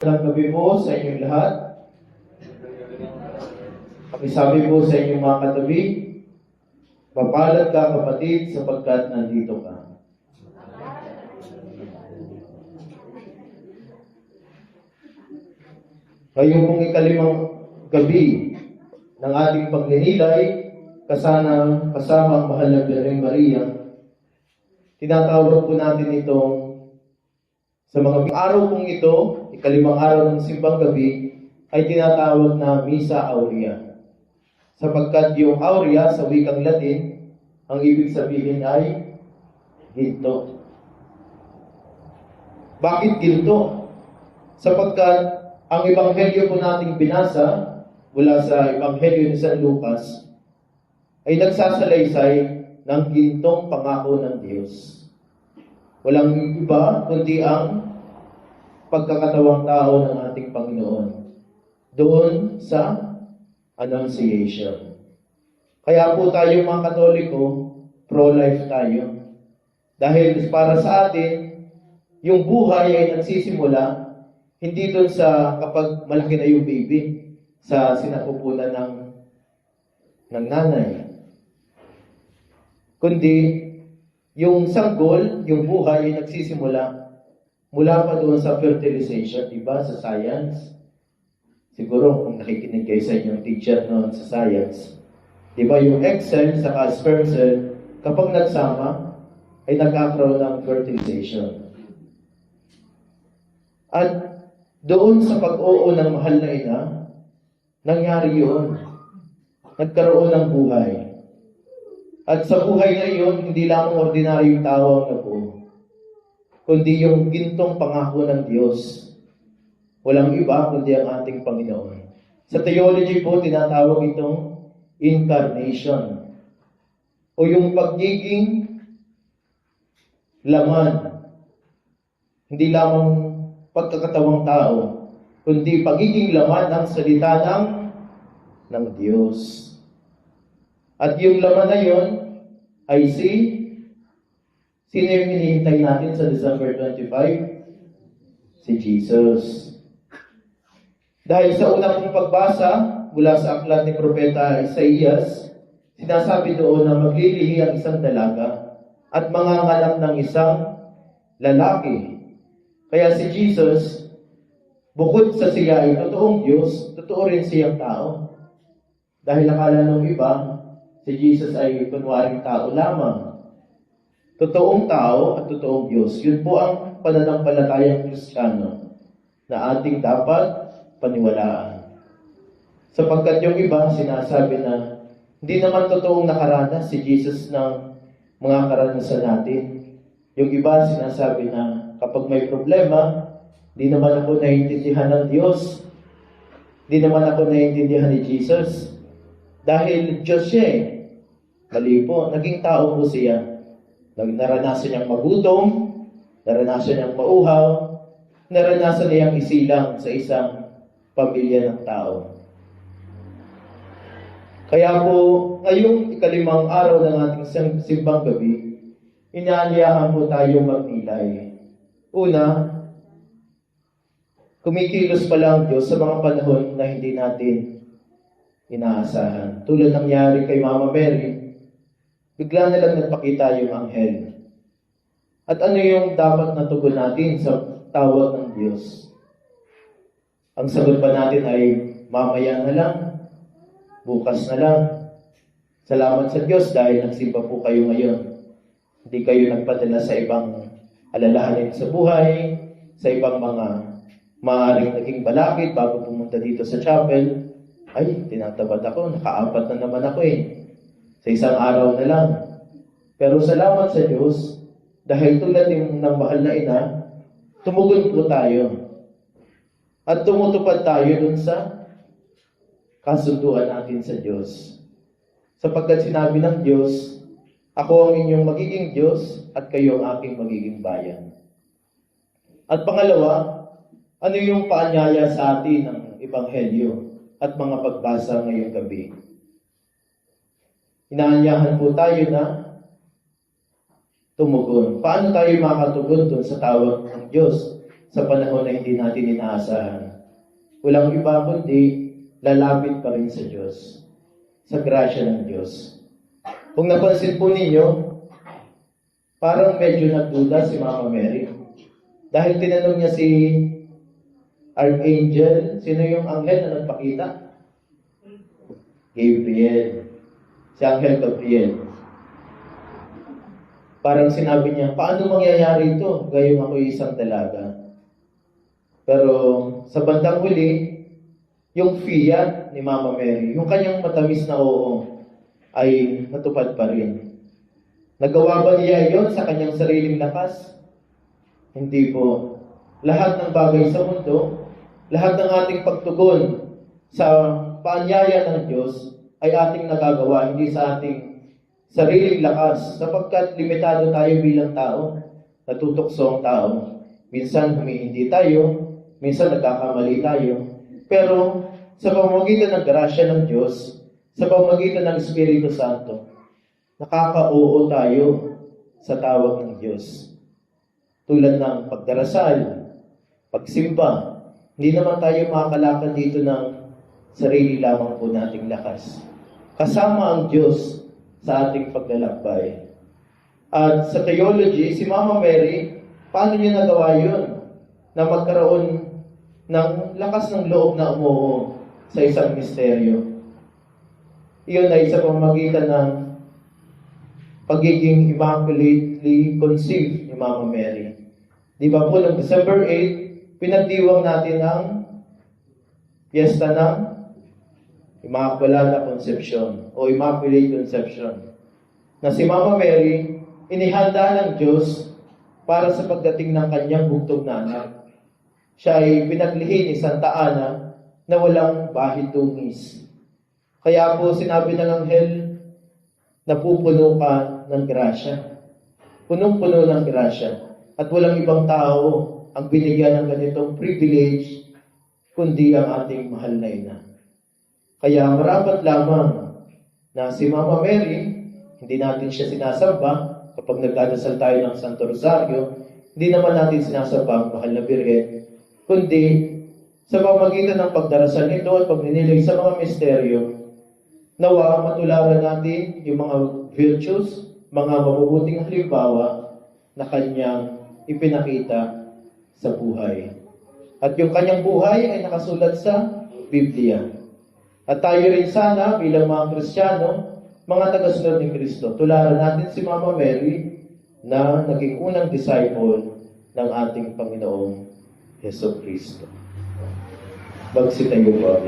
Magandang gabi po sa inyong lahat. Pakisabi po sa inyong mga katabi, mapalad ka kapatid sapagkat nandito ka. Ngayon pong ikalimang gabi ng ating pagninilay, kasama ang mahal na Birheng Maria, tinatawag po natin itong sa mga araw pong ito, ikalimang araw ng simbang gabi, ay tinatawag na Misa Aurea. Sapagkat yung Aurea sa wikang Latin, ang ibig sabihin ay ginto. Bakit ginto? Sapagkat ang ebanghelyo po nating binasa mula sa ebanghelyo ni San Lucas ay nagsasalaysay ng gintong pangako ng Diyos. Walang iba kundi ang pagkakatawang tao ng ating Panginoon doon sa Annunciation. Kaya po tayo mga Katoliko, pro-life tayo. Dahil para sa atin, yung buhay ay nagsisimula hindi doon sa kapag malaki na yung baby, sa sinapupunan ng nanay. Kundi yung sanggol, yung buhay ay nagsisimula mula pa doon sa fertilization, diba? Sa science. Siguro kung nakikinig kayo sa inyong teacher noon sa science, diba yung egg cell sa sperm cell, kapag nagsama, ay nagkakaroon ng fertilization. At doon sa pag-oo ng mahal na ina, nangyari yun. Nagkaroon ng buhay. At sa buhay na iyon, hindi lamang ordinaryong tao ang nabuo, kundi yung gintong pangako ng Diyos. Walang iba kundi ang ating Panginoon. Sa theology po, tinatawag itong incarnation o yung pagiging laman. Hindi lamang pagkakatawang tao, kundi pagiging laman ng salita ng Diyos. At yung laman na yon ay sino yung hinihintay natin sa December 25? Si Jesus. Dahil sa una kong pagbasa mula sa aklat ni Propeta Isaías, sinasabi doon na maglilihi ang isang dalaga at manganganak ng isang lalaki. Kaya si Jesus, bukod sa siya ay totoong Diyos, totoo rin siyang tao. Dahil akala ng iba, si Jesus ay kunwaring tao lamang. Totoong tao at totoong Diyos. Yun po ang pananampalatayang Kristiyano na ating dapat paniwalaan. Sapagkat yung iba sinasabi na hindi naman totoong nakaranas si Jesus ng mga karanasan natin. Yung iba sinasabi na kapag may problema, di naman ako naiintindihan ng Diyos. Di naman ako naiintindihan ni Jesus. Dahil Diyos siya eh. Mali po, naging tao po siya. Naranasan niyang magutom, naranasan niyang mauhaw, naranasan niyang isilang sa isang pamilya ng tao. Kaya po, ngayong ikalimang araw ng ating simbang gabi, inaanyayahan po tayong magnilay. Una, kumikilos pala ang Diyos sa mga panahon na hindi natin inaasahan. Tulad ng nangyari kay Mama Mary, bigla na lang nagpakita yung anghel. At ano yung dapat na tugon natin sa tawag ng Diyos? Ang sagot ba natin ay mamaya na lang, bukas na lang. Salamat sa Diyos dahil nagsimba po kayo ngayon. Hindi kayo nagpadala sa ibang alalahanin sa buhay, sa ibang mga maaaring naging balakid bago pumunta dito sa chapel. Ay, tinatabad ako, nakaapat na naman ako eh. Sa isang araw na lang. Pero salamat sa Diyos, dahil tulad ng mahal na ina, tumugon po tayo. At tumutupad tayo dun sa kasunduan natin sa Diyos. Sapagkat sinabi ng Diyos, ako ang inyong magiging Diyos at kayo ang aking magiging bayan. At pangalawa, ano yung paanyaya sa atin ng Ebanghelyo at mga pagbasa ngayong gabi? Inaanyahan po tayo na tumugon. Paano tayo makatugon doon sa tawag ng Diyos? sa panahon na hindi natin inaasahan. Walang iba kundi lalapit pa rin sa Diyos, sa grasya ng Diyos. Kung napansin po ninyo, parang medyo nagduda si Mama Mary. Dahil tinanong niya si Archangel, sino yung anghel na nagpakita? Gabriel. Si Anghel Gabriel. Parang sinabi niya, paano mangyayari ito? Gayong ako isang dalaga. Pero sa bandang huli, yung fiat ni Mama Mary, yung kanyang matamis na oo, ay natupad pa rin. Nagawa ba niya yon sa kanyang sariling lakas? Hindi po. Lahat ng bagay sa mundo, lahat ng ating pagtugon sa paanyaya ng Diyos ay ating nagagawa, hindi sa ating sariling lakas, sapagkat limitado tayo bilang tao, natutokso ang tao. Minsan humihindi tayo, minsan nagkakamali tayo. Pero sa pamamagitan ng grasya ng Diyos, sa pamamagitan ng Espiritu Santo, nakaka-oo tayo sa tawag ng Diyos. Tulad ng pagdarasal, pagsimba, hindi naman tayo makakalakad dito ng sarili lamang po nating lakas. Kasama ang Diyos sa ating paglalakbay. At sa theology, si Mama Mary, paano niya nagawa yun? Na magkaroon ng lakas ng loob na umuo sa isang misteryo. Iyon ay sa pamamagitan ng pagiging immaculately conceived ni Mama Mary. Di ba po, noong December 8, pinagdiwang natin ang piyesta ng Immaculada Conception o Immaculate Conception. Na si Mama Mary, inihanda ng Diyos para sa pagdating ng kanyang bugtong na anak. Siya ay pinaglihi ni Santa Ana na walang bahid-tungis. Kaya po sinabi ng anghel, napupuno ka ng grasya. Punong-puno ng grasya. At walang ibang tao ang binigyan ng ganitong privilege kundi ang ating mahal na ina. Kaya marapat lamang na si Mama Mary, hindi natin siya sinasamba kapag nagdadasal tayo ng Santo Rosario, hindi naman natin sinasamba ang mahal na Birhen, kundi sa pamamagitan ng pagdarasal nito at pagninilay sa mga misteryo, nawa matularan natin yung mga virtues, mga mabubuting halimbawa na kanyang ipinakita sa buhay. At yung kanyang buhay ay nakasulat sa Biblia. At tayo rin sana bilang mga Kristiyano, mga tagasunod ni Kristo, tularan natin si Mama Mary na naging unang disciple ng ating Panginoong Hesus Kristo. Magsitayo po.